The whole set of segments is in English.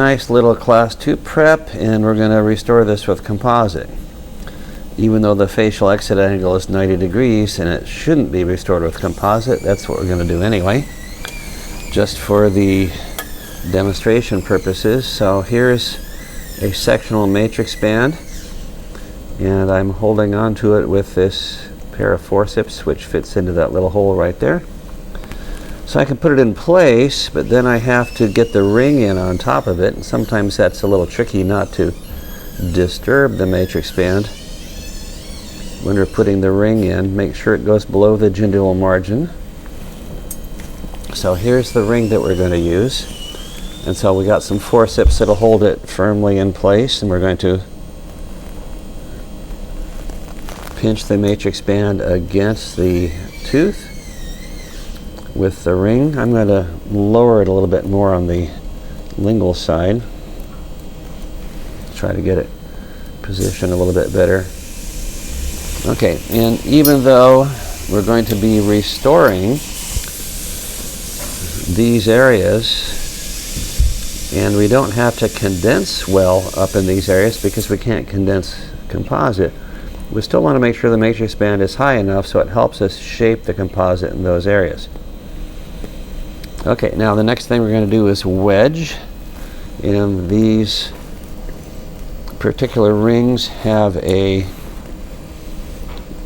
Nice little class 2 prep, and we're going to restore this with composite. Even though the facial exit angle is 90 degrees and it shouldn't be restored with composite, that's what we're going to do anyway, just for the demonstration purposes. So here's a sectional matrix band, and I'm holding on to it with this pair of forceps, which fits into that little hole right there. So I can put it in place, but then I have to get the ring in on top of it, and sometimes that's a little tricky not to disturb the matrix band when we're putting the ring in. Make sure it goes below the gingival margin. So here's the ring that we're going to use, and so we got some forceps that'll hold it firmly in place, and we're going to pinch the matrix band against the tooth with the ring. I'm going to lower it a little bit more on the lingual side, try to get it positioned a little bit better. Okay, and even though we're going to be restoring these areas, and we don't have to condense well up in these areas because we can't condense composite, we still want to make sure the matrix band is high enough so it helps us shape the composite in those areas. Okay, now the next thing we're going to do is wedge, and these particular rings have a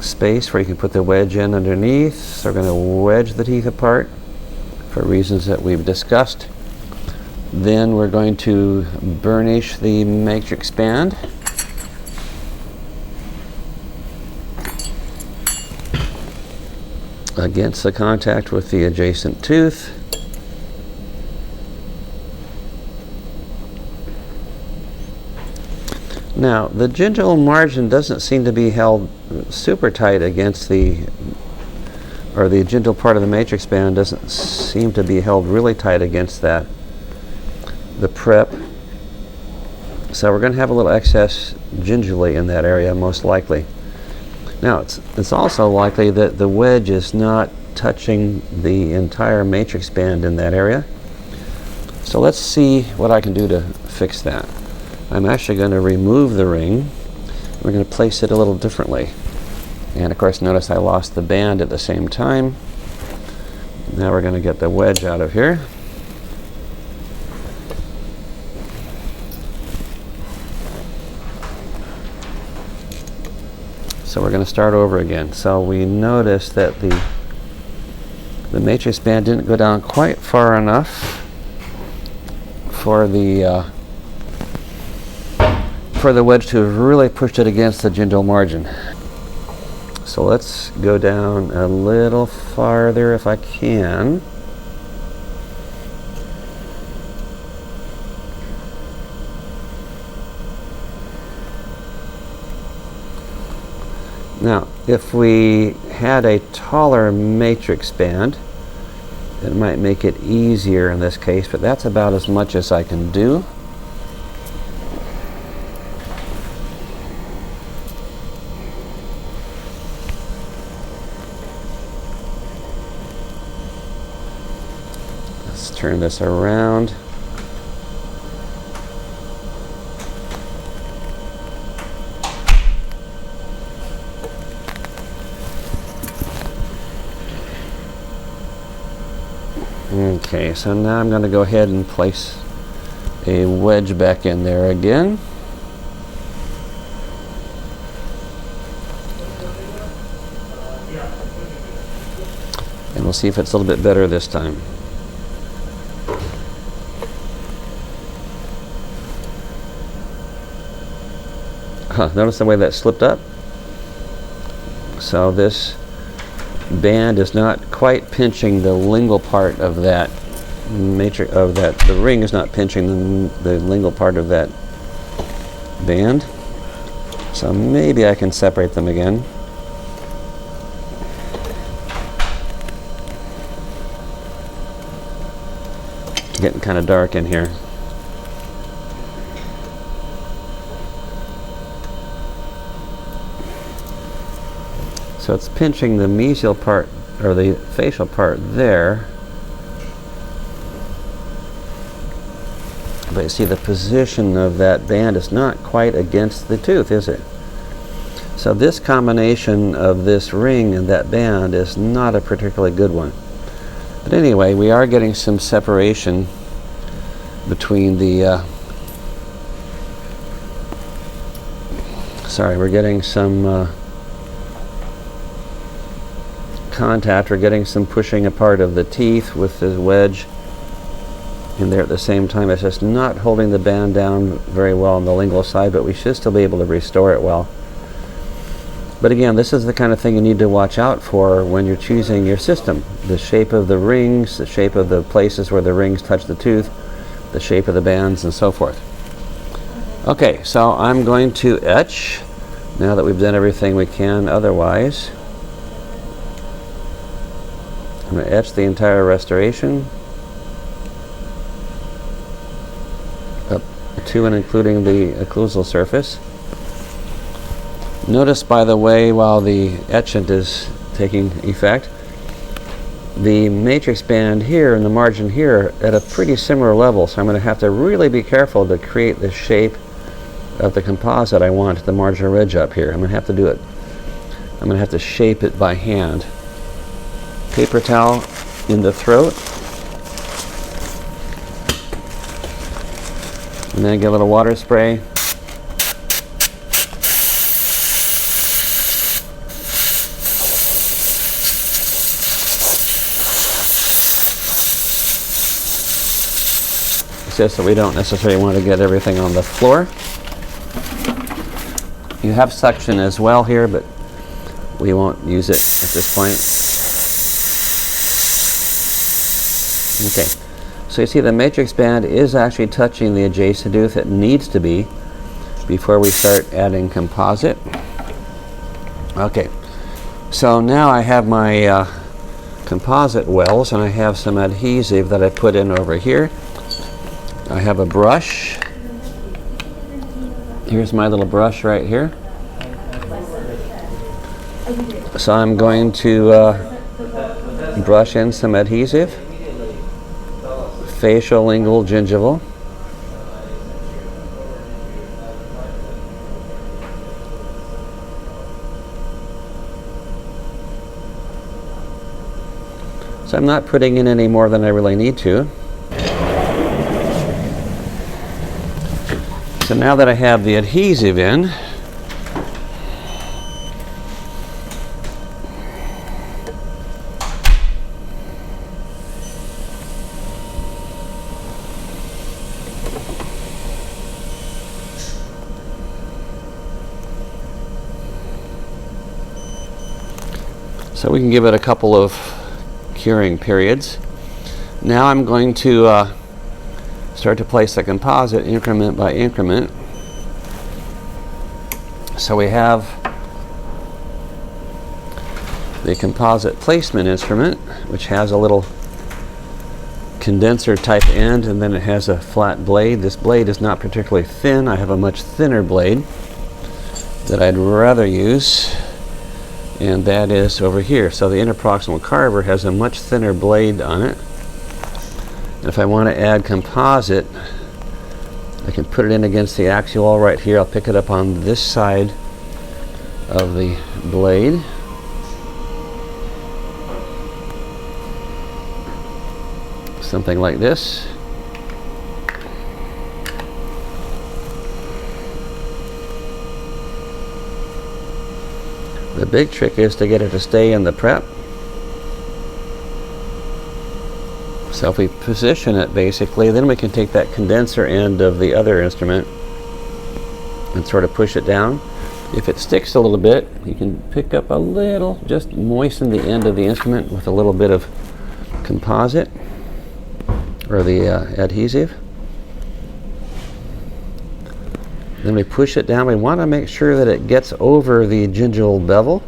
space where you can put the wedge in underneath. So we're going to wedge the teeth apart for reasons that we've discussed. Then we're going to burnish the matrix band. Against the contact with the adjacent tooth. Now, the gingival margin doesn't seem to be held super tight against the gingival part of the matrix band doesn't seem to be held really tight against the prep. So we're going to have a little excess gingivaly in that area, most likely. Now, it's also likely that the wedge is not touching the entire matrix band in that area. So let's see what I can do to fix that. I'm actually going to remove the ring. We're going to place it a little differently. And of course, notice I lost the band at the same time. Now we're going to get the wedge out of here. So we're going to start over again. So we notice that the matrix band didn't go down quite far enough for the wedge to have really pushed it against the gingival margin. So let's go down a little farther if I can. Now, if we had a taller matrix band, it might make it easier in this case, but that's about as much as I can do. Let's turn this around. Okay, so now I'm going to go ahead and place a wedge back in there again. And we'll see if it's a little bit better this time. Notice the way that slipped up? So this band is not quite pinching the lingual part of that matrix, the ring is not pinching the lingual part of that band. So maybe I can separate them again. Getting kind of dark in here. So it's pinching the mesial part, or the facial part there. But you see the position of that band is not quite against the tooth, is it? So this combination of this ring and that band is not a particularly good one. But anyway, we are getting some separation between the we're getting some contact, we're getting some pushing apart of the teeth with the wedge in there at the same time. It's just not holding the band down very well on the lingual side, but we should still be able to restore it well. But again, this is the kind of thing you need to watch out for when you're choosing your system. The shape of the rings, the shape of the places where the rings touch the tooth, the shape of the bands, and so forth. Okay, so I'm going to etch, now that we've done everything we can otherwise. I'm going to etch the entire restoration, up to and including the occlusal surface. Notice, by the way, while the etchant is taking effect, the matrix band here and the margin here are at a pretty similar level, so I'm going to have to really be careful to create the shape of the composite I want, the marginal ridge up here. I'm going to have to do it. I'm going to have to shape it by hand. Paper towel in the throat, and then get a little water spray. Just so we don't necessarily want to get everything on the floor. You have suction as well here, but we won't use it at this point. Okay, so you see the matrix band is actually touching the adjacent tooth. It needs to be before we start adding composite. Okay, so now I have my composite wells, and I have some adhesive that I put in over here. I have a brush. Here's my little brush right here. So I'm going to brush in some adhesive, facial, lingual, gingival. So I'm not putting in any more than I really need to. So now that I have the adhesive in, so we can give it a couple of curing periods. Now I'm going to start to place the composite increment by increment. So we have the composite placement instrument, which has a little condenser type end, and then it has a flat blade. This blade is not particularly thin. I have a much thinner blade that I'd rather use, and that is over here. So the interproximal carver has a much thinner blade on it. And if I want to add composite, I can put it in against the axial wall right here. I'll pick it up on this side of the blade. Something like this. The big trick is to get it to stay in the prep. So if we position it basically, then we can take that condenser end of the other instrument and sort of push it down. If it sticks a little bit, you can pick up a little, just moisten the end of the instrument with a little bit of composite or the adhesive. Then we push it down. We want to make sure that it gets over the gingival bevel.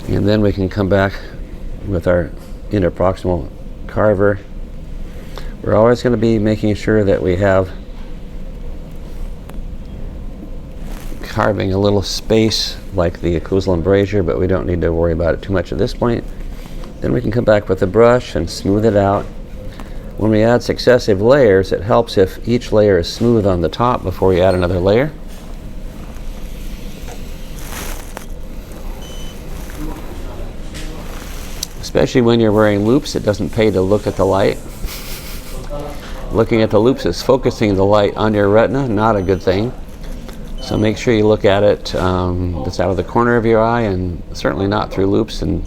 And then we can come back with our interproximal carver. We're always going to be making sure that we have carving a little space like the occlusal embrasure, but we don't need to worry about it too much at this point. Then we can come back with the brush and smooth it out. When we add successive layers, it helps if each layer is smooth on the top before we add another layer. Especially when you're wearing loupes, it doesn't pay to look at the light. Looking at the loupes is focusing the light on your retina, not a good thing. So make sure you look at it that's out of the corner of your eye, and certainly not through loupes, and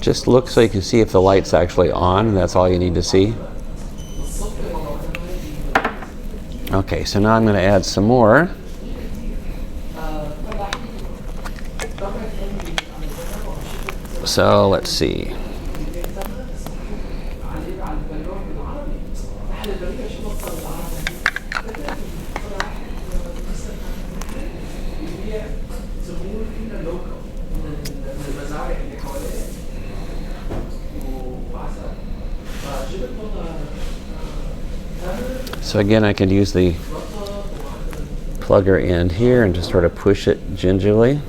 just look so you can see if the light's actually on, and that's all you need to see. Okay, so now I'm going to add some more. So let's see. So again, I could use the plugger end here and just sort of push it gingerly.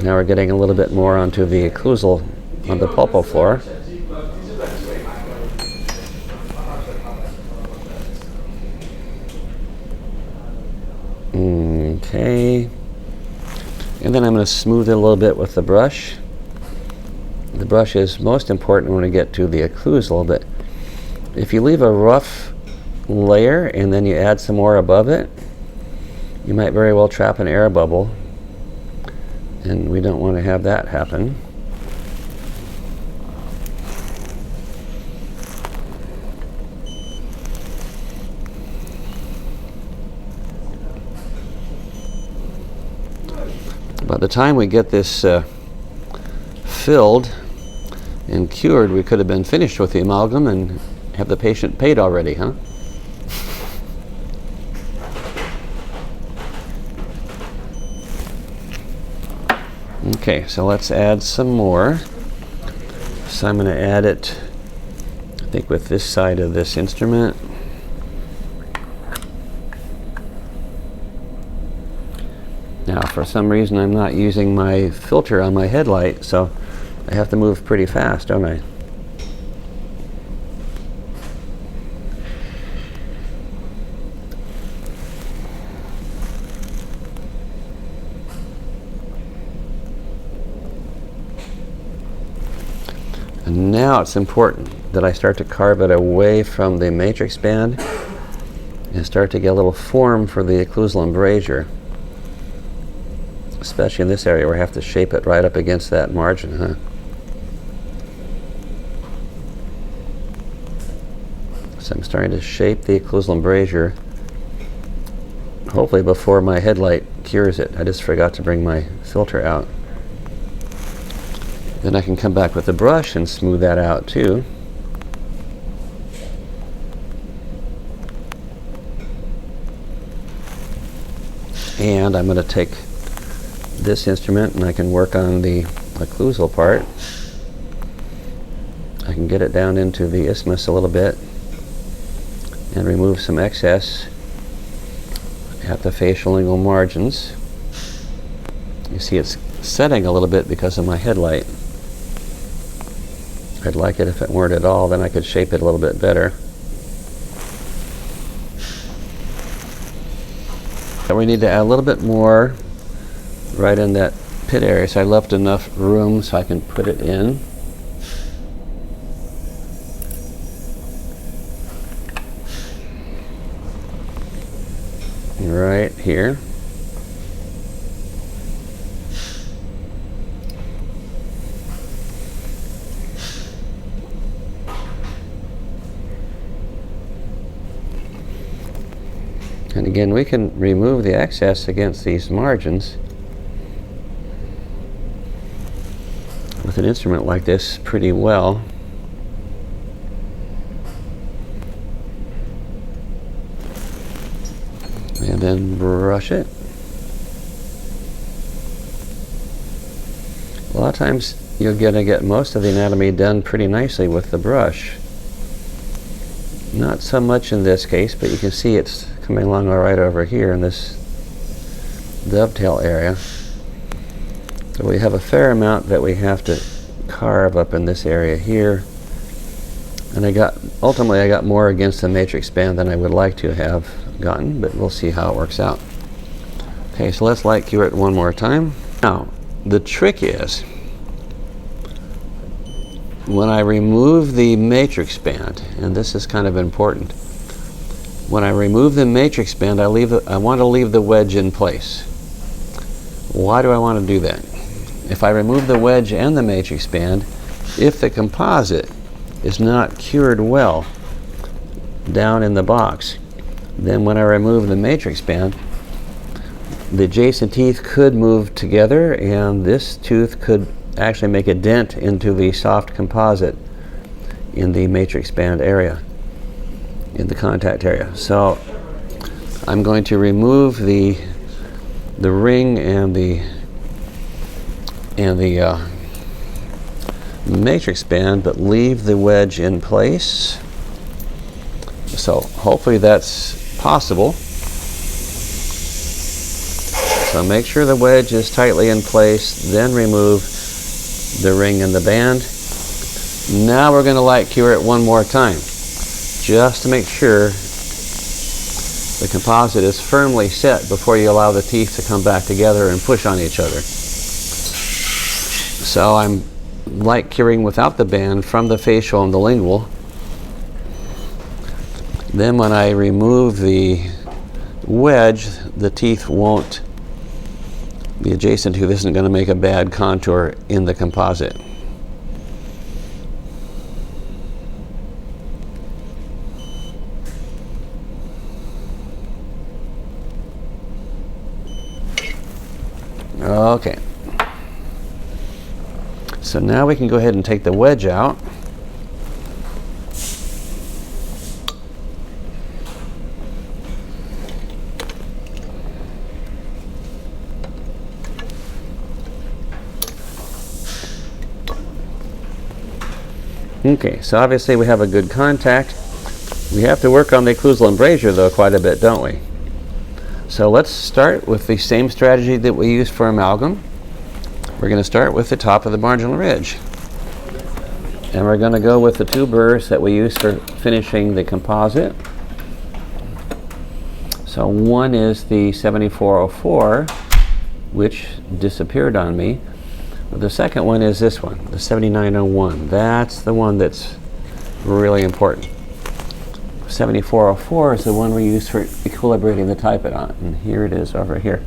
Now we're getting a little bit more onto the occlusal on the pulpo floor. Okay. And then I'm going to smooth it a little bit with the brush. The brush is most important when we get to the occlusal, but if you leave a rough layer and then you add some more above it, you might very well trap an air bubble, and we don't want to have that happen. By the time we get this filled and cured, we could have been finished with the amalgam and have the patient paid already, huh? Okay, so let's add some more. So I'm going to add it, I think, with this side of this instrument. Now, for some reason, I'm not using my filter on my headlight, so I have to move pretty fast, don't I? And now it's important that I start to carve it away from the matrix band and start to get a little form for the occlusal embrasure. Especially in this area where I have to shape it right up against that margin, huh? So I'm starting to shape the occlusal embrasure, hopefully before my headlight cures it. I just forgot to bring my filter out. Then I can come back with the brush and smooth that out too. And I'm going to take this instrument and I can work on the occlusal part. I can get it down into the isthmus a little bit and remove some excess at the facial lingual margins. You see it's setting a little bit because of my headlight. I'd like it if it weren't at all, then I could shape it a little bit better. And we need to add a little bit more right in that pit area, so I left enough room so I can put it in. Right here. And again, we can remove the excess against these margins with an instrument like this pretty well. And then brush it. A lot of times you're going to get most of the anatomy done pretty nicely with the brush. Not so much in this case, but you can see it's coming along all right over here in this dovetail area. So we have a fair amount that we have to carve up in this area here. And ultimately I got more against the matrix band than I would like to have gotten, but we'll see how it works out. Okay, so let's light cure it one more time. Now, the trick is, when I remove the matrix band, and this is kind of important, when I remove the matrix band, I want to leave the wedge in place. Why do I want to do that? If I remove the wedge and the matrix band, if the composite is not cured well down in the box, then when I remove the matrix band, the adjacent teeth could move together, and this tooth could actually make a dent into the soft composite in the matrix band area, in the contact area. So I'm going to remove the ring and the matrix band, but leave the wedge in place. So hopefully that's possible. So make sure the wedge is tightly in place, then remove the ring and the band. Now we're going to light cure it one more time, just to make sure the composite is firmly set before you allow the teeth to come back together and push on each other. So I'm light curing without the band from the facial and the lingual. Then when I remove the wedge, the teeth won't, the adjacent tooth isn't going to make a bad contour in the composite. Okay. So now we can go ahead and take the wedge out. Okay, so obviously we have a good contact. We have to work on the occlusal embrasure though quite a bit, don't we? So let's start with the same strategy that we used for amalgam. We're going to start with the top of the marginal ridge. And we're going to go with the two burrs that we used for finishing the composite. So one is the 7404, which disappeared on me. The second one is this one, the 7901. That's the one that's really important. 7404 is the one we use for equilibrating the typodont, and here it is over here.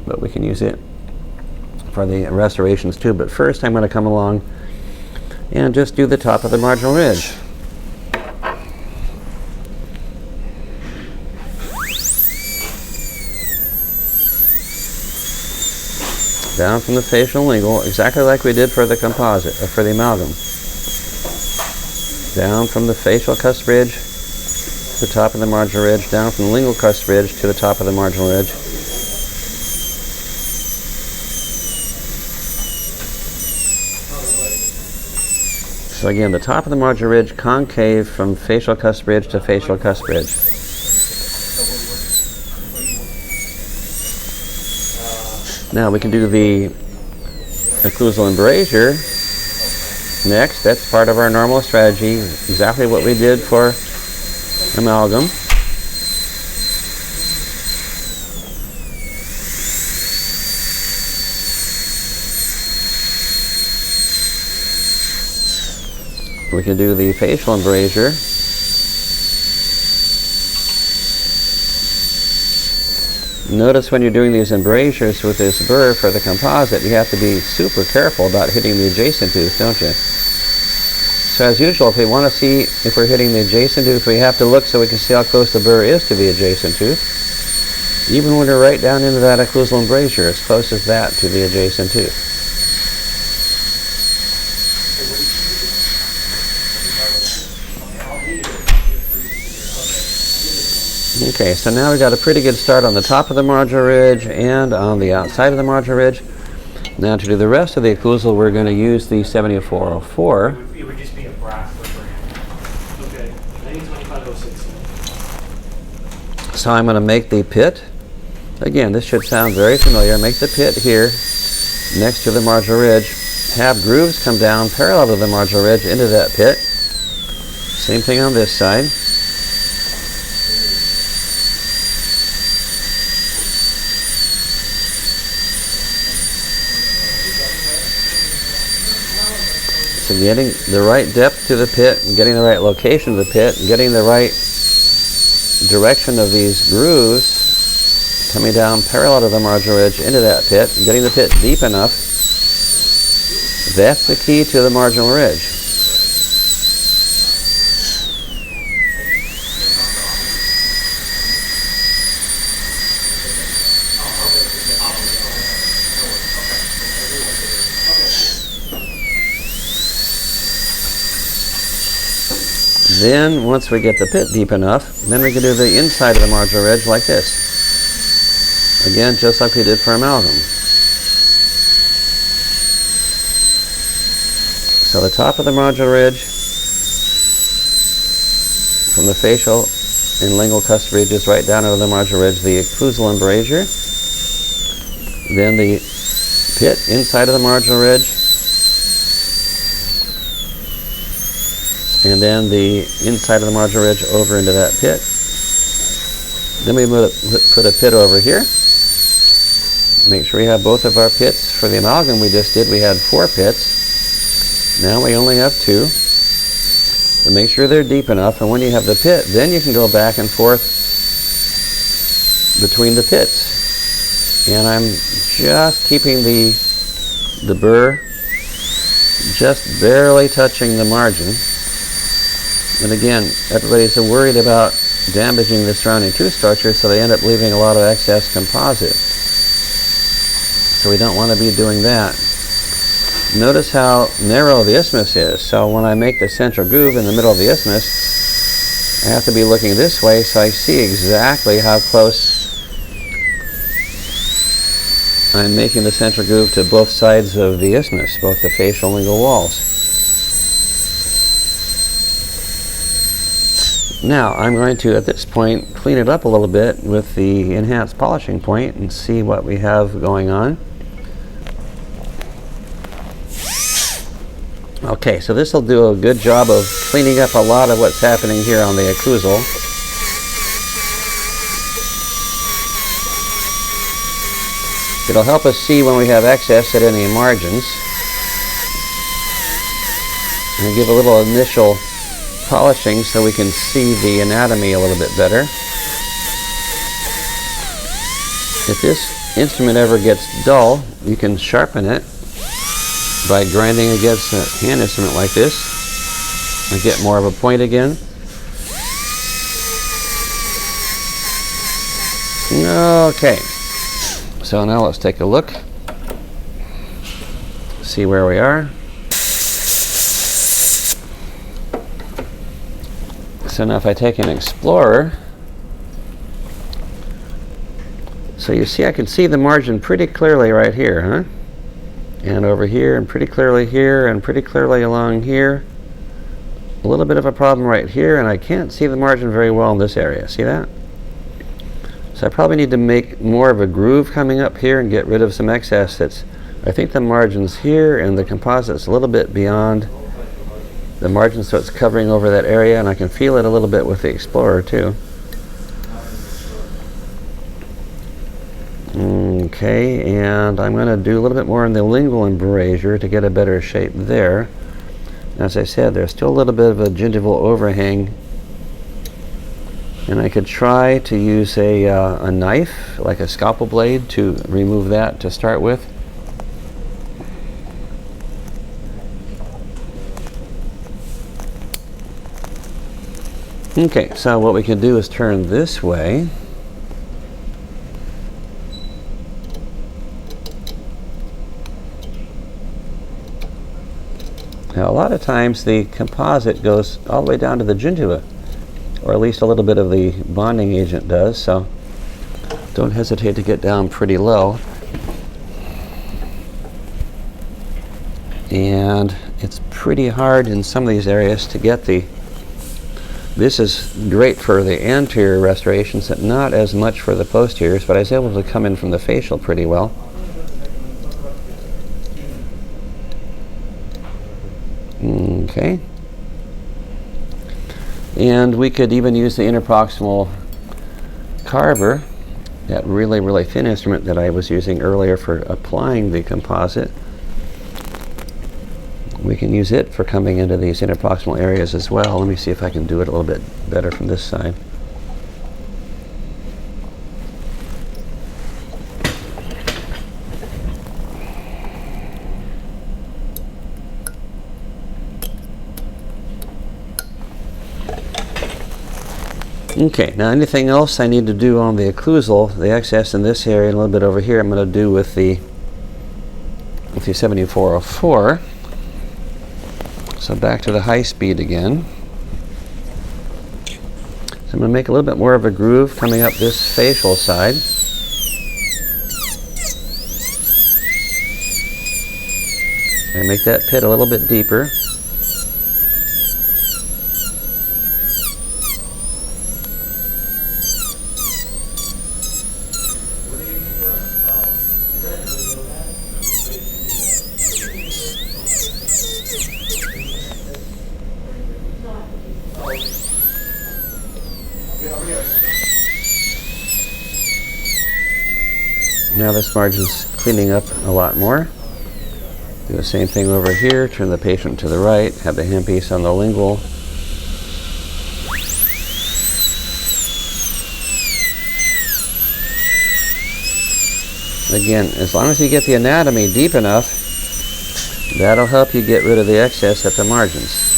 But we can use it for the restorations too. But first I'm going to come along and just do the top of the marginal ridge. Down from the facial lingual, exactly like we did for the composite, or for the amalgam. Down from the facial cusp ridge to the top of the marginal ridge, down from the lingual cusp ridge to the top of the marginal ridge. So again, the top of the marginal ridge concave from facial cusp ridge to facial cusp ridge. Now we can do the occlusal embrasure next. That's part of our normal strategy, exactly what we did for amalgam. We can do the facial embrasure. Notice when you're doing these embrasures with this burr for the composite, you have to be super careful about hitting the adjacent tooth, don't you? So as usual, if we want to see if we're hitting the adjacent tooth, we have to look so we can see how close the burr is to the adjacent tooth. Even when we're right down into that occlusal embrasure, as close as that to the adjacent tooth. Okay, so now we've got a pretty good start on the top of the marginal ridge and on the outside of the marginal ridge. Now to do the rest of the occlusal, we're going to use the 7404. It would just be a brass rubber hand. Okay, 2506. So I'm going to make the pit. Again, this should sound very familiar. Make the pit here next to the marginal ridge. have grooves come down parallel to the marginal ridge into that pit. Same thing on this side. So getting the right depth to the pit, and getting the right location of the pit, and getting the right direction of these grooves coming down parallel to the marginal ridge into that pit, and getting the pit deep enough, that's the key to the marginal ridge. Then, once we get the pit deep enough, then we can do the inside of the marginal ridge like this. Again, just like we did for amalgam. So the top of the marginal ridge, from the facial and lingual cusp ridges right down over the marginal ridge, the occlusal embrasure. Then the pit inside of the marginal ridge. And then the inside of the marginal ridge over into that pit. Then we put a pit over here. Make sure we have both of our pits. For the amalgam we just did, we had 4 pits. Now we only have 2. So make sure they're deep enough, and when you have the pit, then you can go back and forth between the pits. And I'm just keeping the burr just barely touching the margin. And again, everybody's worried about damaging the surrounding tooth structure, so they end up leaving a lot of excess composite. So we don't want to be doing that. Notice how narrow the isthmus is. So when I make the central groove in the middle of the isthmus, I have to be looking this way so I see exactly how close I'm making the central groove to both sides of the isthmus, both the facial and lingual walls. Now, I'm going to, at this point, clean it up a little bit with the enhanced polishing point and see what we have going on. Okay, so this will do a good job of cleaning up a lot of what's happening here on the occlusal. It'll help us see when we have excess at any margins. And give a little initial polishing so we can see the anatomy a little bit better. If this instrument ever gets dull, you can sharpen it by grinding against a hand instrument like this and get more of a point again. Okay, so now let's take a look, see where we are. So now if I take an Explorer, so you see I can see the margin pretty clearly right here, huh? And over here, and pretty clearly here, and pretty clearly along here. A little bit of a problem right here, and I can't see the margin very well in this area. See that? So I probably need to make more of a groove coming up here and get rid of some excess that's, I think the margin's here, and the composite's a little bit beyond the margin, so it's covering over that area, and I can feel it a little bit with the Explorer too. Okay, and I'm going to do a little bit more in the lingual embrasure to get a better shape there. As I said, there's still a little bit of a gingival overhang, and I could try to use a knife, like a scalpel blade, to remove that to start with. Okay, so what we can do is turn this way. Now, a lot of times the composite goes all the way down to the gingiva, or at least a little bit of the bonding agent does, so don't hesitate to get down pretty low. And it's pretty hard in some of these areas to get the, this is great for the anterior restorations, not as much for the posteriors, but I was able to come in from the facial pretty well. Okay. And we could even use the interproximal carver, that really, really thin instrument that I was using earlier for applying the composite. We can use it for coming into these interproximal areas as well. Let me see if I can do it a little bit better from this side. Okay, now anything else I need to do on the occlusal, the excess in this area and a little bit over here, I'm going to do with the 7404. So back to the high speed again. So I'm going to make a little bit more of a groove coming up this facial side. I make that pit a little bit deeper. Now this margin's cleaning up a lot more. Do the same thing over here, turn the patient to the right, have the handpiece on the lingual. Again, as long as you get the anatomy deep enough, that'll help you get rid of the excess at the margins.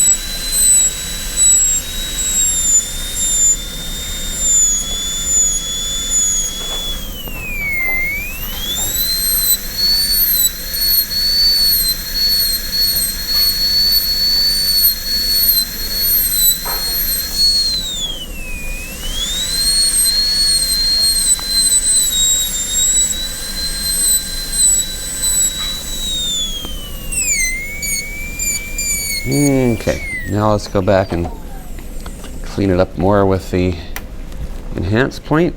Okay, now let's go back and clean it up more with the enhance point.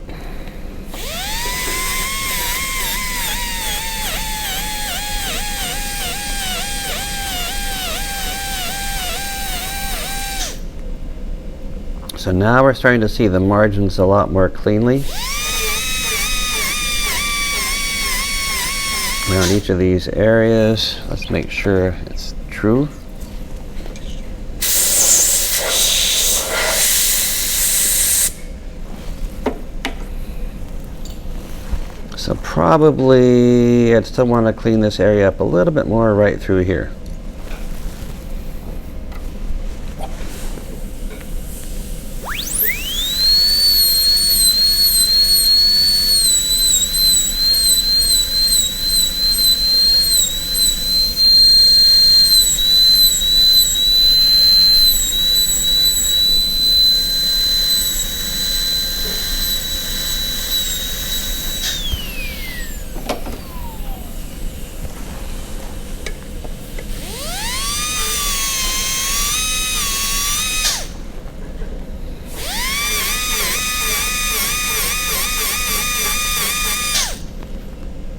So now we're starting to see the margins a lot more cleanly around each of these areas. Let's make sure it's true. So probably I'd still want to clean this area up a little bit more right through here.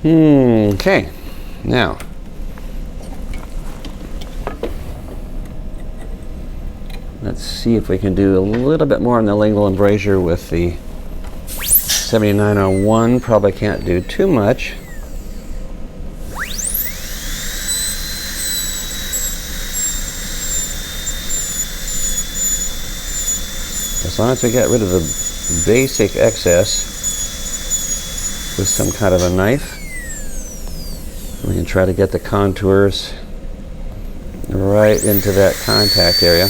Okay, now let's see if we can do a little bit more on the lingual embrasure with the 7901. Probably can't do too much. As long as we get rid of the basic excess with some kind of a knife, we can try to get the contours right into that contact area.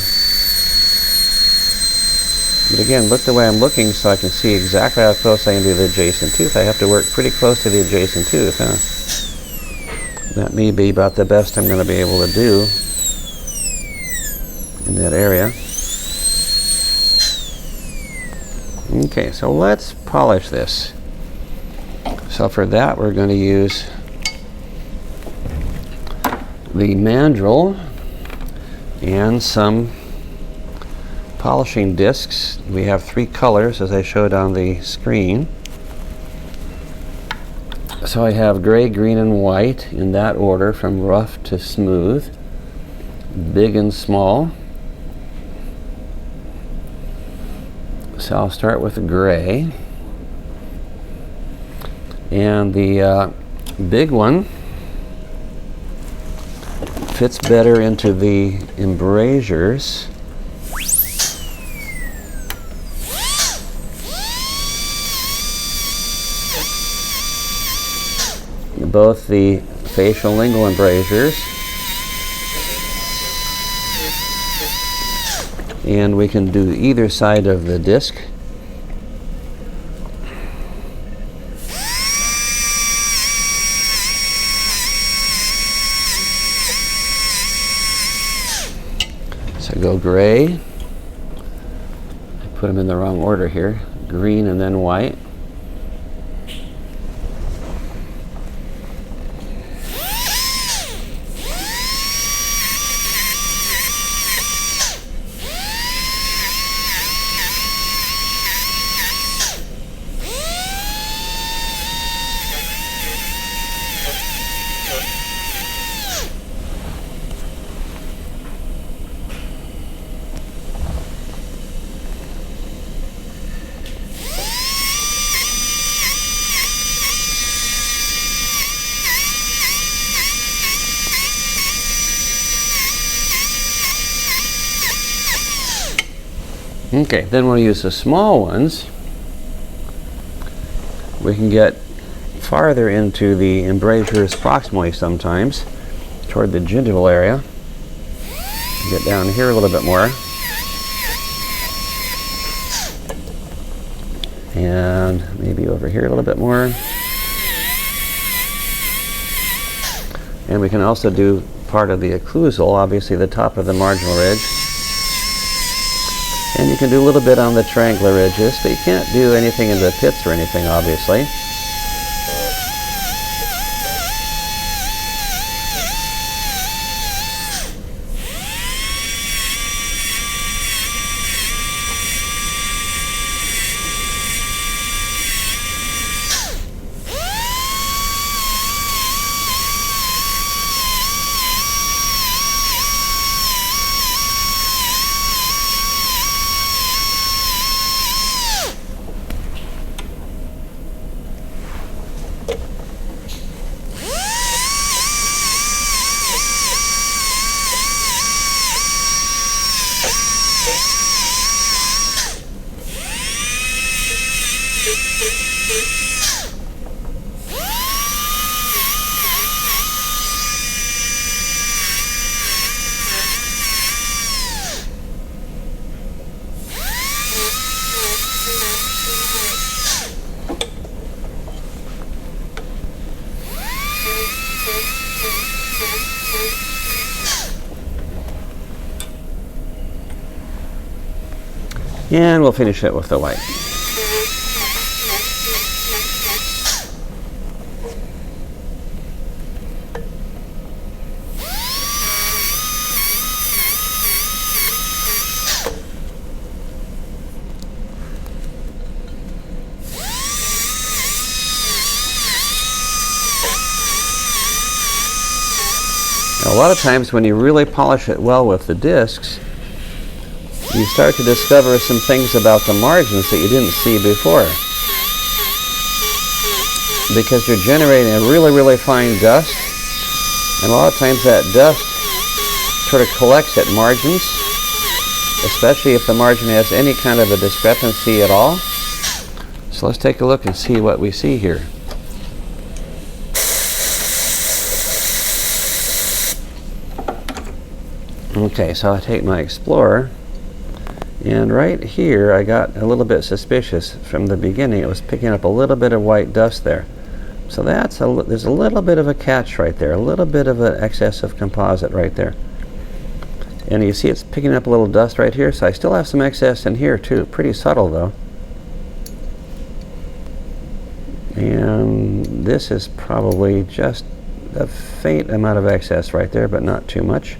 But again, look the way I'm looking so I can see exactly how close I am to the adjacent tooth. I have to work pretty close to the adjacent tooth, huh? That may be about the best I'm going to be able to do in that area. Okay, so let's polish this. So for that, we're going to use the mandrel and some polishing discs. We have 3 colors as I showed on the screen. So I have gray, green, and white in that order from rough to smooth. big and small. So I'll start with the gray. And the big one fits better into the embrasures. Both the facial lingual embrasures, and we can do either side of the disc. So go gray. I put them in the wrong order here. Green and then white. Okay, then we'll use the small ones. We can get farther into the embrasures proximally sometimes, toward the gingival area. Get down here a little bit more. And maybe over here a little bit more. And we can also do part of the occlusal, obviously the top of the marginal ridge. And you can do a little bit on the triangular ridges, but you can't do anything in the pits or anything, obviously. And we'll finish it with the white. Now, a lot of times when you really polish it well with the discs, you start to discover some things about the margins that you didn't see before. Because you're generating a really, really fine dust, and a lot of times that dust sort of collects at margins, especially if the margin has any kind of a discrepancy at all. So let's take a look and see what we see here. Okay, so I take my Explorer, and right here I got a little bit suspicious from the beginning. It was picking up a little bit of white dust there. So there's a little bit of a catch right there, a little bit of an excess of composite right there. And you see it's picking up a little dust right here, so I still have some excess in here too. Pretty subtle though. And this is probably just a faint amount of excess right there, but not too much.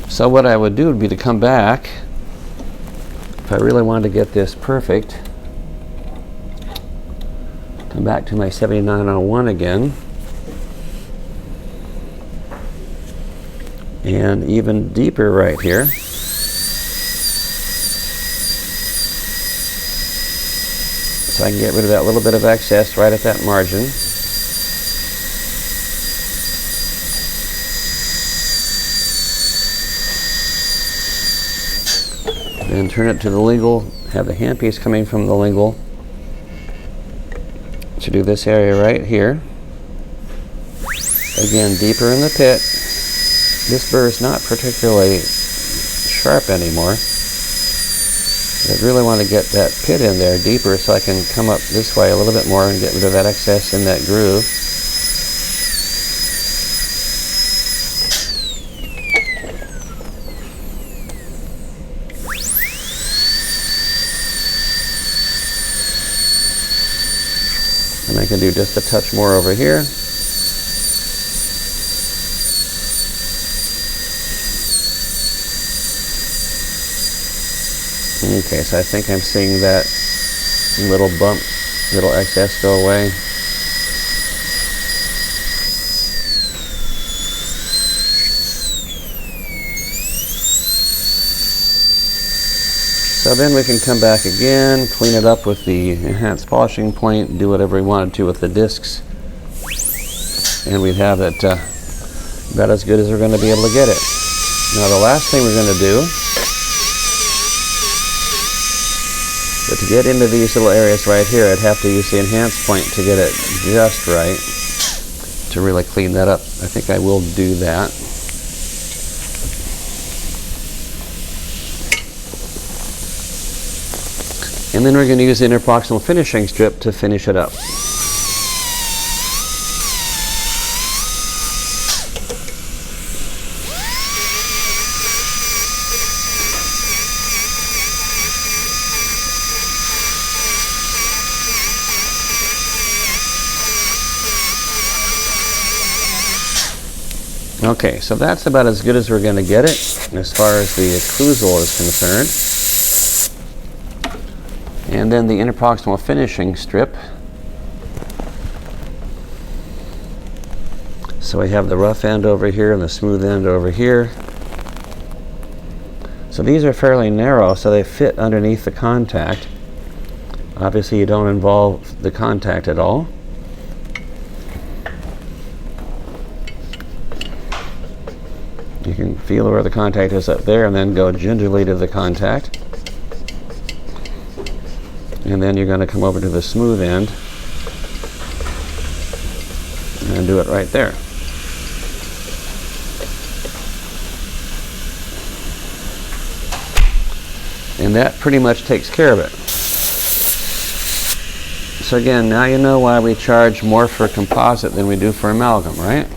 So what I would do would be to come back, if I really wanted to get this perfect, come back to my 7901 again, And even deeper right here. So I can get rid of that little bit of excess right at that margin. Then turn it to the lingual, have the handpiece coming from the lingual to do this area right here. Again, deeper in the pit. This burr is not particularly sharp anymore. I really want to get that pit in there deeper so I can come up this way a little bit more and get rid of that excess in that groove. And I can do just a touch more over here. Okay, so I think I'm seeing that little bump, little excess go away. So then we can come back again, clean it up with the enhanced polishing point, do whatever we wanted to with the discs, and we'd have it about as good as we're going to be able to get it. Now the last thing we're going to do, but to get into these little areas right here, I'd have to use the enhanced point to get it just right, to really clean that up. I think I will do that. And then we're going to use the interproximal finishing strip to finish it up. Okay, so that's about as good as we're going to get it as far as the occlusal is concerned. And then the interproximal finishing strip. So we have the rough end over here and the smooth end over here. So these are fairly narrow, so they fit underneath the contact. Obviously you don't involve the contact at all. You can feel where the contact is up there and then go gingerly to the contact. And then you're going to come over to the smooth end and do it right there. And that pretty much takes care of it. So again, now you know why we charge more for composite than we do for amalgam, right?